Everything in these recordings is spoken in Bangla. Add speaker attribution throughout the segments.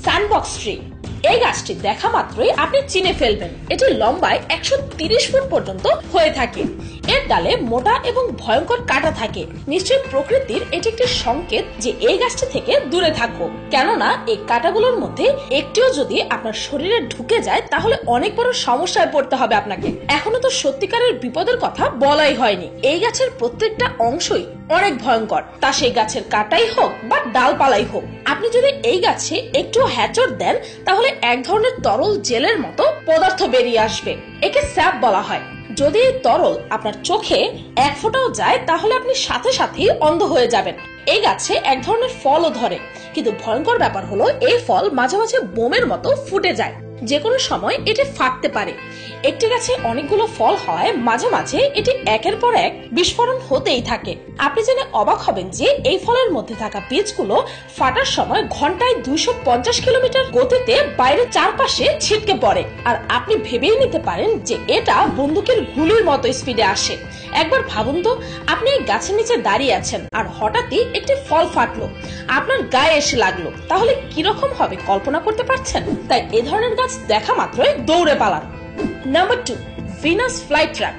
Speaker 1: Sandbox tree. এই গাছটি দেখা মাত্রই আপনি চিনে ফেলবেন। এটি লম্বায় 130 ফুট পর্যন্ত হয়ে থাকে। এর ডালে মোটা এবং ভয়ঙ্কর কাঁটা থাকে। নিশ্চয়ই প্রকৃতির এটি একটি সংকেত যে এই গাছটি থেকে দূরে থাকো, কেননা এই কাঁটাগুলোর মধ্যে একটিও যদি আপনার শরীরে ঢুকে যায় তাহলে অনেক বড় সমস্যায় পড়তে হবে আপনাকে। এখনো তো সত্যিকারের বিপদের কথা বলাই হয়নি। এই গাছের প্রত্যেকটা অংশই অনেক ভয়ঙ্কর, তা সেই গাছের কাঁটাই হোক বা ডালপালাই হোক। আপনি যদি এই গাছে একটু হ্যাচর দেন তাহলে এক ধরনের তরল জেলের মতো পদার্থ বেরিয়ে আসবে। একে স্যাপ বলা হয়। যদি এই তরল আপনার চোখে এক ফোঁটাও যায় তাহলে আপনি সাথে সাথেই অন্ধ হয়ে যাবেন। এই গাছে এক ধরনের ফলও ধরে, কিন্তু ভয়ঙ্কর ব্যাপার হলো এই ফল মাঝে মাঝে বোমের মতো ফুটে যায়। যে কোনো সময় এটি ফাটতে পারে। একটি গাছে অনেকগুলো ফল হয়, মাঝে মাঝে এটি একের পর এক বিস্ফোরণ হতেই থাকে। আপনি জেনে অবাক হবেন যে এই ফলের মধ্যে থাকা বীজগুলো ফাটার সময় ঘন্টায় 250 কিলোমিটার গতিতে বাইরের চারপাশে ছিটকে পড়ে। আর আপনি ভেবেই নিতে পারেন যে এটা বন্দুকের গুলির মতো স্পিডে আসে। একবার ভাবুন তো, আপনি এই গাছের নিচে দাঁড়িয়ে আছেন আর হঠাৎই একটি ফল ফাটলো, আপনার গায়ে এসে লাগলো, তাহলে কিরকম হবে কল্পনা করতে পারছেন? তাই এ ধরনের গাছ দেখা মাত্রই দৌড়ে পালান। Number 2, Venus flytrap.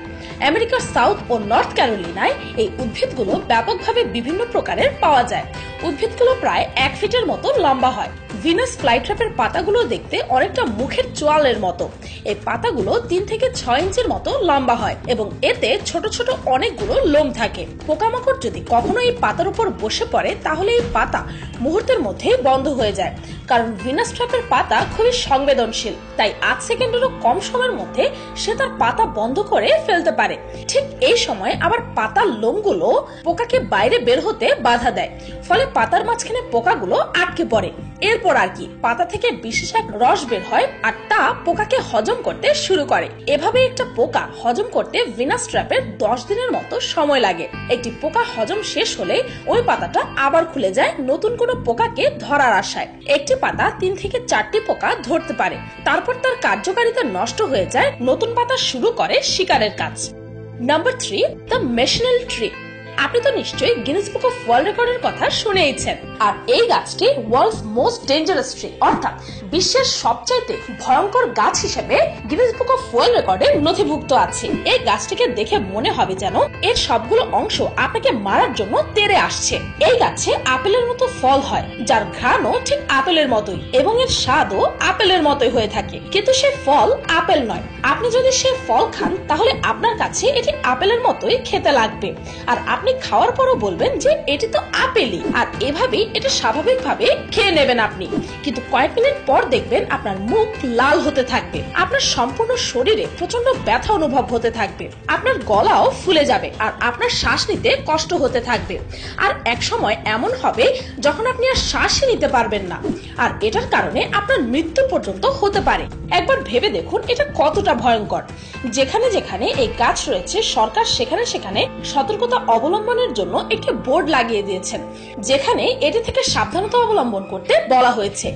Speaker 1: আমেরিকার সাউথ ও নর্থ ক্যারোলিনায় এই উদ্ভিদগুলো ব্যাপকভাবে বিভিন্ন প্রকারের পাওয়া যায়। উদ্ভিদগুলো প্রায় 1 ফিটের মতো লম্বা হয়। ভিনাস ফ্লাইট্র্যাপের পাতাগুলো দেখতে অনেকটা মুখের চোয়ালের মতো। এই পাতাগুলো 3 থেকে 6 ইঞ্চির মতো লম্বা হয় এবং এতে ছোট ছোট অনেকগুলো লোম থাকে। পোকামাকড় যদি কখনো এই পাতার উপর বসে পড়ে তাহলে এই পাতা মুহূর্তের মধ্যেই বন্ধ হয়ে যায়, কারণ ভিনাস ট্র্যাপের পাতা খুবই সংবেদনশীল। তাই 8 সেকেন্ডেরও কম সময়ের মধ্যে সে তার পাতা বন্ধ করে ফেলতে পারে। ঠিক এই সময় আবার পাতার লোমগুলো পোকাকে বাইরে বের হতে বাধা দেয়, ফলে পাতার মাঝখানে পোকাগুলো আটকে পড়ে। এরপর আর কি, পাতা থেকে বিশেষ এক রস বের হয় আর তা পোকাকে হজম করতে শুরু করে। এভাবে একটা পোকা হজম করতে ভিনাস ট্র্যাপের 10 দিনের মতো সময় লাগে। একটি পোকা হজম শেষ হলে ওই পাতাটা আবার খুলে যায় নতুন কোনো পোকাকে ধরার আশায়। একটি পাতা 3 থেকে 4টি পোকা ধরতে পারে, তারপর তার কার্যকারিতা নষ্ট হয়ে যায়, নতুন পাতা শুরু করে শিকারের কাজ। Number 3, the manchineel tree. আপনি তো নিশ্চয়ই গিনেস বুক অফ ওয়ার্ল্ড রেকর্ডের কথা শুনেইছেন। আর এই গাছটি ওয়ার্ল্ডস মোস্ট ডেঞ্জারাস ট্রি, অর্থাৎ বিশ্বের সবচাইতে ভয়ঙ্কর গাছ হিসেবে গিনেস বুক অফ ওয়ার্ল্ড রেকর্ডে নথিভুক্ত আছে। এই গাছটিকে দেখে মনে হবে যেন এর সবগুলো অংশ আপনাকে মারার জন্য তেড়ে আসছে। এই গাছে আপেলের মতো ফল হয়, যার ঘ্রাণও ঠিক আপেলের মতোই এবং এর স্বাদও আপেলের মতোই হয়ে থাকে, কিন্তু সে ফল আপেল নয়। আপনি যদি সে ফল খান তাহলে আপনার কাছে এটি আপেলের মতোই খেতে লাগবে, আর আপনি খাওয়ার পরও বলবেন যে এটি তো আপেলই, আর এভাবেই এটা স্বাভাবিকভাবে খেয়ে নেবেন আপনি। কিন্তু কয়েক মিনিট পর দেখবেন আপনার মুখ লাল হতে থাকবে, আপনার সম্পূর্ণ শরীরে প্রচন্ড ব্যথা অনুভব হতে থাকবে, আপনার গলাও ফুলে যাবে আর আপনার শ্বাস নিতে কষ্ট হতে থাকবে। আর এক সময় এমন হবে যখন আপনি আর শ্বাসই নিতে পারবেন না, আর এটার কারণে আপনার মৃত্যু পর্যন্ত হতে পারে। একবার ভেবে দেখুন এটা কতটা ভয়ঙ্কর। যেখানে যেখানে এই গাছ রয়েছে সরকার সেখানে সেখানে সতর্কতা অবলম্বনের জন্য একটি বোর্ড লাগিয়ে দিয়েছেন, যেখানে এটি থেকে সাবধানতা অবলম্বন করতে বলা হয়েছে।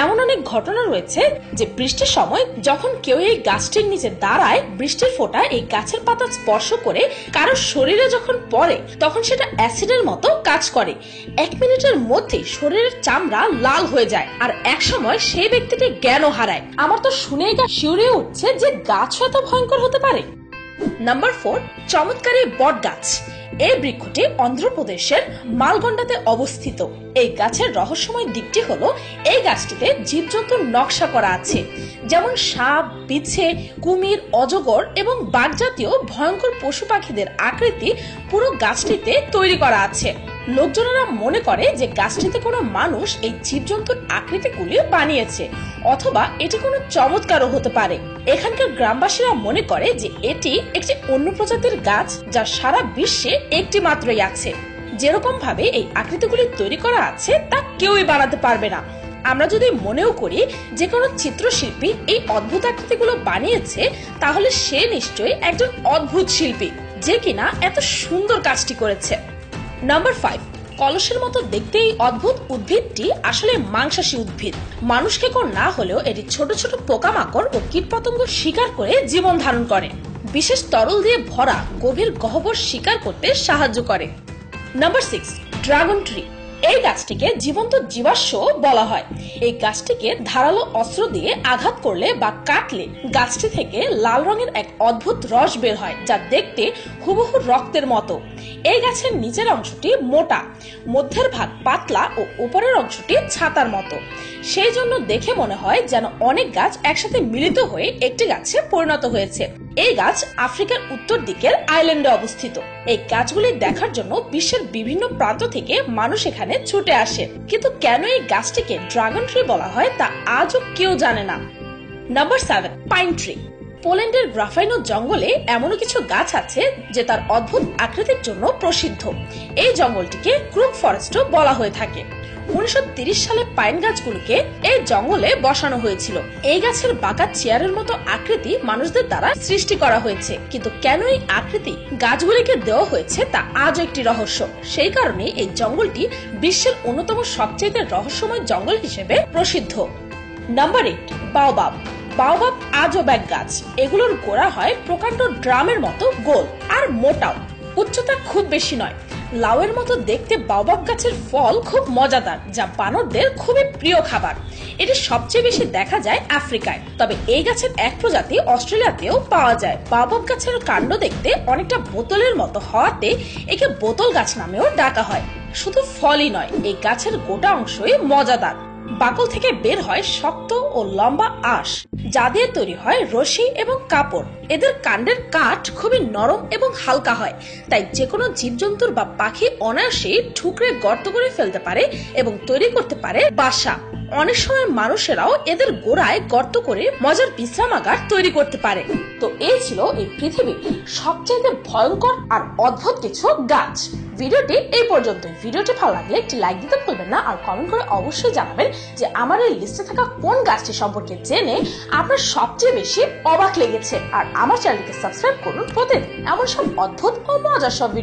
Speaker 1: এমন অনেক ঘটনা রয়েছে যে বৃষ্টির সময় যখন কেউ এই গাছটির নিচে দাঁড়ায়, বৃষ্টির ফোঁটা এই গাছের পাতা স্পর্শ করে কারো শরীরে যখন পড়ে তখন সেটা অ্যাসিডের মতো কাজ করে। 1 মিনিটের মধ্যেই শরীরের চামড়া লাল হয়ে যায় আর এক সময় সেই ব্যক্তিটি জ্ঞানও হারায়। আমার তো শুনেই গা শিউরে উঠছে যে গাছ এত ভয়ঙ্কর হতে পারে। নাম্বার 4, চমৎকার এই বট গাছ। এই বৃক্ষটি অন্ধ্রপ্রদেশের মালগন্ডাতে অবস্থিত। এই গাছের রহস্যময় দিকটি হলো এই গাছটিতে জীবজন্তুর নকশা করা আছে, যেমন সাপ, বিছে, কুমির, অজগর এবং বাঘ জাতীয় ভয়ঙ্কর পশু পাখিদের আকৃতি পুরো গাছটিতে তৈরি করা আছে। লোকজনেরা মনে করে যে গাছটিতে কোনো মানুষ এই জীবজন্তুর আকৃতিগুলি বানিয়েছে, অথবা এটি কোনো চমৎকারও হতে পারে। এখানকার গ্রামবাসীরা মনে করে যে এটি একটি অন্য প্রজাতির গাছ যা সারা বিশ্বে একটি মাত্রই আছে। যেরকম ভাবে এই আকৃতিগুলি তৈরি করা আছে তা কেউই বানাতে পারবে না। আমরা যদি মনেও করি যে কোনো চিত্রশিল্পী এই অদ্ভুত আকৃতিগুলো বানিয়েছে, তাহলে সে নিশ্চয়ই একজন অদ্ভুত শিল্পী যে কিনা এত সুন্দর কাজটি করেছে। নাম্বার 5, কলসের মতো দেখতে এই অদ্ভুত উদ্ভিদটি আসলে মাংসাশী উদ্ভিদ। মানুষ খেকো না হলেও এটি ছোট ছোট পোকামাকড় ও কীটপতঙ্গ শিকার করে জীবন ধারণ করে। বিশেষ তরল দিয়ে ভরা গভীর গহ্বর শিকার করতে সাহায্য করে। Number 6, dragon tree. এই গাছটিকে জীবন্ত জীবাশ্ম বলা হয়। এই গাছটিকে ধারালো অস্ত্র দিয়ে আঘাত করলে বা কাটলে গাছটি থেকে লাল রঙের এক অদ্ভুত রস বের হয়, যা দেখতে হুবহু রক্তের মতো। এই গাছের নিচের অংশটি মোটা, মধ্যের ভাগ পাতলা ও উপরের অংশটি ছাতার মতো। সেই জন্য দেখে মনে হয় যেন অনেক গাছ একসাথে মিলিত হয়ে একটি গাছে পরিণত হয়েছে। এই গাছ আফ্রিকার উত্তর দিকের আইল্যান্ডে অবস্থিত। এই গাছগুলি দেখার জন্য বিশ্বের বিভিন্ন প্রান্ত থেকে মানুষ এখানে ছুটে আসে। কিন্তু কেন এই গাছটিকে ড্রাগন ট্রি বলা হয় তা আজও কেউ জানে না। Number 7, pine tree. পোল্যান্ডের গ্রাফাইনো জঙ্গলে এমন কিছু গাছ আছে যে তার অদ্ভুত আকৃতির জন্য প্রসিদ্ধ। এই জঙ্গলটিকে ক্রুক ফরেস্টও বলা হয়ে থাকে। 1930 সালে পাইন গাছগুলোকে এই জঙ্গলে বসানো হয়েছিল। এই গাছের বাঁকা চেয়ারের মতো আকৃতি মানুষদের দ্বারা সৃষ্টি করা হয়েছে, কিন্তু কেন এই আকৃতি গাছগুলিকে দেওয়া হয়েছে তা আজও একটি রহস্য। সেই কারণে এই জঙ্গলটি বিশ্বের অন্যতম সবচেয়ে রহস্যময় জঙ্গল হিসেবে প্রসিদ্ধ। Number 8, baobab. বাওবাব আজব এক গাছ। এগুলোর গোড়া হয় প্রকাণ্ড ড্রামের মতো গোল আর মোটাও। উচ্চতা খুব বেশি নয়। লাউয়ের মতো দেখতে বাওবাব গাছের ফল খুব মজাদার, যা বানরদের খুবই প্রিয় খাবার। এটি সবচেয়ে বেশি দেখা যায় আফ্রিকায়, তবে এই গাছের এক প্রজাতি অস্ট্রেলিয়াতেও পাওয়া যায়। বাওবাব গাছের কাণ্ড দেখতে অনেকটা বোতলের মতো হওয়াতে একে বোতল গাছ নামেও ডাকা হয়। শুধু ফলই নয়, এই গাছের গোটা অংশই মজাদার। বাকল থেকে বের হয় শক্ত ও লম্বা আঁশ, যা দিয়ে তৈরি হয় রশি এবং কাপড়। এদের কাণ্ডের কাঠ খুবই নরম এবং হালকা হয়, তাই যে কোনো জীবজন্তুর বা পাখি অনায়াসেই ঠুকরে গর্ত করে ফেলতে পারে এবং তৈরি করতে পারে বাসা। অনেক সময় মানুষেরাও এদের গোড়ায় গর্ত করে মজার বিশ্রামাগার তৈরি করতে পারে। তো এই ছিল এই পৃথিবীর সবচেয়ে ভয়ঙ্কর আর অদ্ভুত কিছু গাছ। ভিডিওটি এই পর্যন্ত। ভিডিওটি ভালো লাগলে একটি লাইক দিতে ভুলবেন না, আর কমেন্ট করে অবশ্যই জানাবেন যে আমার এই লিস্টে থাকা কোন গাছটি সম্পর্কে জেনে আপনার সবচেয়ে বেশি অবাক লেগেছে। আর আমার চ্যানেলকে সাবস্ক্রাইব করুন প্রতিদিন এমন সব অদ্ভুত ও মজার সব ভিডিও